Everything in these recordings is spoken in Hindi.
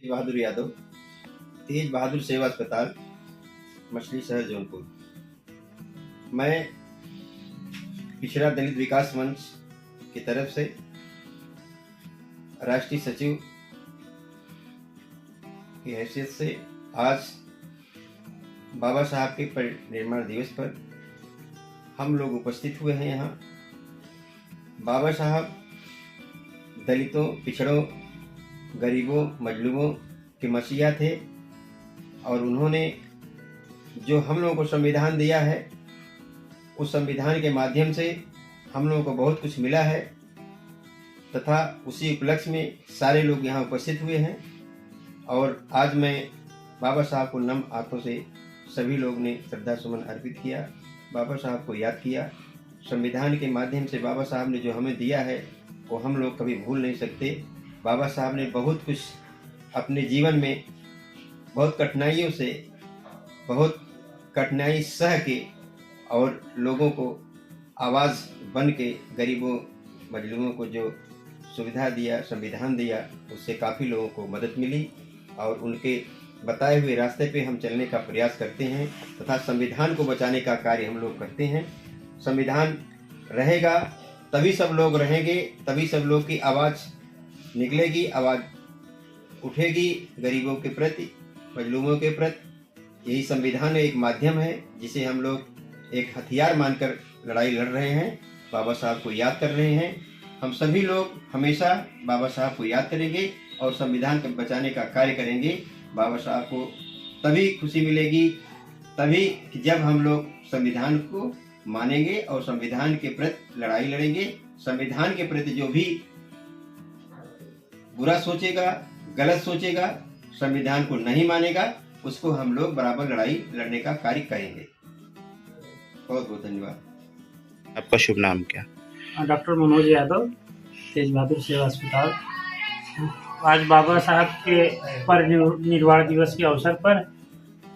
तेज बहादुर यादव, तेज बहादुर सेवा अस्पताल, मछली शहर, जौनपुर। मैं पिछड़ा दलित विकास मंच की तरफ से राष्ट्रीय सचिव की हैसियत से आज बाबा साहब के परिनिर्वाण दिवस पर हम लोग उपस्थित हुए हैं। यहाँ बाबा साहब दलितों, पिछड़ों, गरीबों, मजलूमों के मसीहा थे और उन्होंने जो हम लोगों को संविधान दिया है, उस संविधान के माध्यम से हम लोगों को बहुत कुछ मिला है तथा उसी उपलक्ष्य में सारे लोग यहाँ उपस्थित हुए हैं। और आज मैं बाबा साहब को नम आंखों से सभी लोग ने श्रद्धा सुमन अर्पित किया, बाबा साहब को याद किया। संविधान के माध्यम से बाबा साहब ने जो हमें दिया है वो हम लोग कभी भूल नहीं सकते। बाबा साहब ने बहुत कुछ अपने जीवन में बहुत कठिनाई सह के और लोगों को आवाज़ बन के गरीबों, मजलूमों को जो सुविधा दिया, संविधान दिया, उससे काफ़ी लोगों को मदद मिली और उनके बताए हुए रास्ते पे हम चलने का प्रयास करते हैं तथा संविधान को बचाने का कार्य हम लोग करते हैं। संविधान रहेगा तभी सब लोग रहेंगे, तभी सब लोग की आवाज़ निकलेगी, आवाज़ उठेगी गरीबों के प्रति, मजलूमों के प्रति। यही संविधान एक माध्यम है जिसे हम लोग एक हथियार मानकर लड़ाई लड़ रहे हैं, बाबा साहब को याद कर रहे हैं। हम सभी लोग हमेशा बाबा साहब को याद करेंगे और संविधान को बचाने का कार्य करेंगे। बाबा साहब को तभी खुशी मिलेगी, तभी जब हम लोग संविधान को मानेंगे और संविधान के प्रति लड़ाई लड़ेंगे। संविधान के प्रति जो भी बुरा सोचेगा, गलत सोचेगा, संविधान को नहीं मानेगा, उसको हम लोग बराबर लड़ाई लड़ने का कार्य करेंगे। बहुत बहुत धन्यवाद। आपका शुभ नाम क्या? डॉक्टर मनोज यादव, तेज बहादुर सेवा अस्पताल। आज बाबा साहब के परिनिर्वाण दिवस के अवसर पर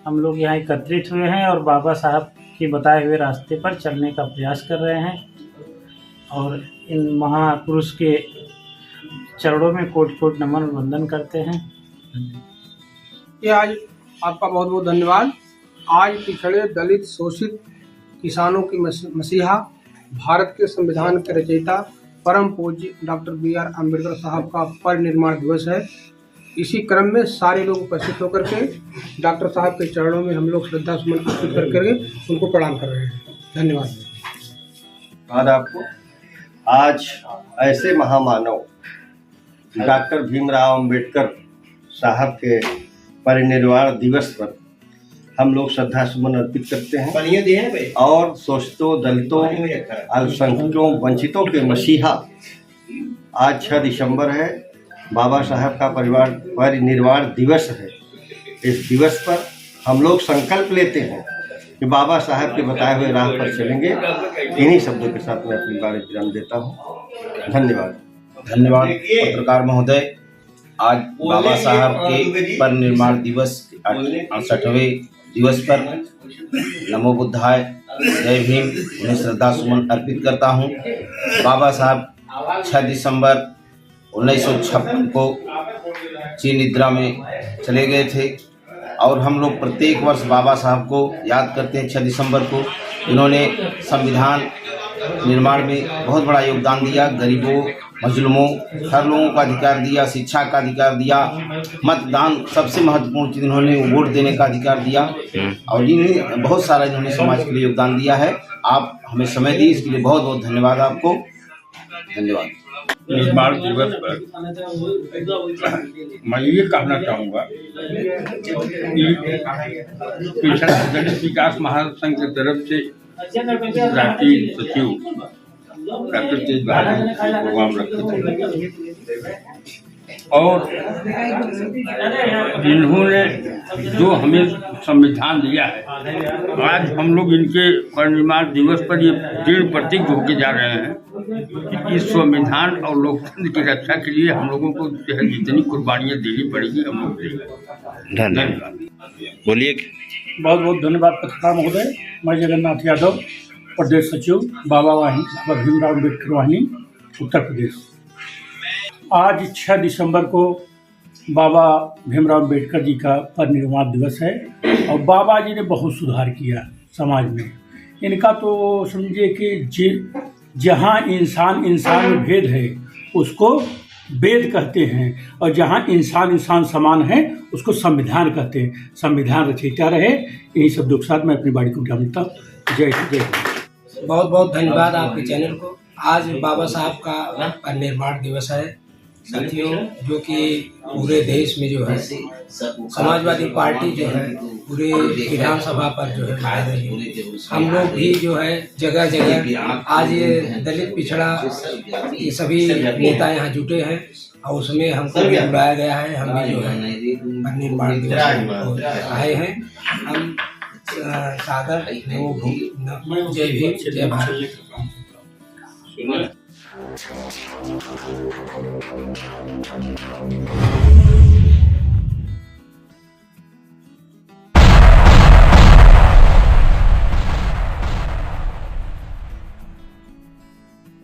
हम लोग यहाँ एकत्रित हुए हैं और बाबा साहब के बताए हुए रास्ते पर चलने का प्रयास कर रहे हैं और इन महापुरुष के चरणों में कोटि कोटि नमन वंदन करते हैं। ये आज आपका बहुत बहुत धन्यवाद। आज पिछड़े, दलित, शोषित किसानों की मसीहा, भारत के संविधान के रचयिता परम पूज्य डॉक्टर B.R. अम्बेडकर साहब का परिनिर्वाण दिवस है। इसी क्रम में सारे लोग उपस्थित होकर के डॉक्टर साहब के चरणों में हम लोग श्रद्धा सुमन अर्पित करके उनको प्रणाम कर रहे हैं। धन्यवाद। आपको आज ऐसे महामानव डॉक्टर भीमराव अंबेडकर साहब के परिनिर्वाण दिवस पर हम लोग श्रद्धा सुमन अर्पित करते हैं और शोषितों, दलितों, अल्पसंख्यकों, वंचितों के मसीहा आज 6 दिसंबर है, बाबा साहब का परिनिर्वाण दिवस है। इस दिवस पर हम लोग संकल्प लेते हैं कि बाबा साहब के बताए हुए राह पर चलेंगे। इन्हीं शब्दों के साथ मैं अपनी बात विराम देता हूँ। धन्यवाद। धन्यवाद पत्रकार महोदय। आज बाबा साहब के परिनिर्वाण दिवस 68वें दिवस पर नमो बुद्धाय, जय भीम, उन्हें श्रद्धा सुमन अर्पित करता हूँ। बाबा साहब 6 दिसंबर 1956 को चीन निद्रा में चले गए थे और हम लोग प्रत्येक वर्ष बाबा साहब को याद करते हैं 6 दिसंबर को। इन्होंने संविधान निर्माण में बहुत बड़ा योगदान दिया, गरीबों, मजलूमों, हर लोगों का अधिकार दिया, शिक्षा का अधिकार दिया, मतदान सबसे महत्वपूर्ण चीज़, इन्होंने वोट देने का अधिकार दिया और इन्हें बहुत सारा इन्होंने समाज के लिए योगदान दिया है। आप हमें समय दी, इसके लिए बहुत बहुत धन्यवाद आपको। धन्यवाद। निर्माण दिवस पर मैं ये कहना चाहूँगा कि पिछड़ा दलित विकास महासंघ की तरफ से राष्ट्रीय सचिव डॉक्टर तेज बहादुर प्रोग्राम रखे थे और इन्होंने जो हमें संविधान दिया है, आज हम लोग इनके परिनिर्वाण दिवस पर ये दृढ़ प्रतिज्ञ होके जा रहे हैं कि इस संविधान और लोकतंत्र की रक्षा के लिए हम लोगों को जितनी कुर्बानियाँ देनी पड़ेगी हम लोग देंगे। धन्यवाद। बोलिए। बहुत बहुत धन्यवाद पत्रकार महोदय। मैं जगन्नाथ यादव, प्रदेश सचिव, बाबा भीमराव अम्बेडकर वाहिनी, उत्तर प्रदेश। आज 6 दिसंबर को बाबा भीमराव अम्बेडकर जी का परिनिर्वाण दिवस है और बाबा जी ने बहुत सुधार किया समाज में। इनका तो समझिए कि जहाँ इंसान में भेद है उसको वेद कहते हैं और जहाँ इंसान समान है उसको संविधान कहते हैं। संविधान रचयिता रहे। यही सब दुख साथ मैं अपनी बाड़ी को विराम देता हूँ। जय हिंद। बहुत बहुत धन्यवाद आपके चैनल को। आज बाबा साहब का परिनिर्वाण दिवस है साथियों, जो कि पूरे देश में जो है समाजवादी पार्टी जो है पूरे विधानसभा पर जो है मना रही है। हम लोग भी जो है जगह जगह आज ये दलित पिछड़ा ये सभी नेता यहाँ जुटे हैं और उसमें हमको भी बुलाया गया है। हम भी जो है परिनिर्वाण दिवस आए हैं। हम सादर जय भीम जय भारत। Thank you.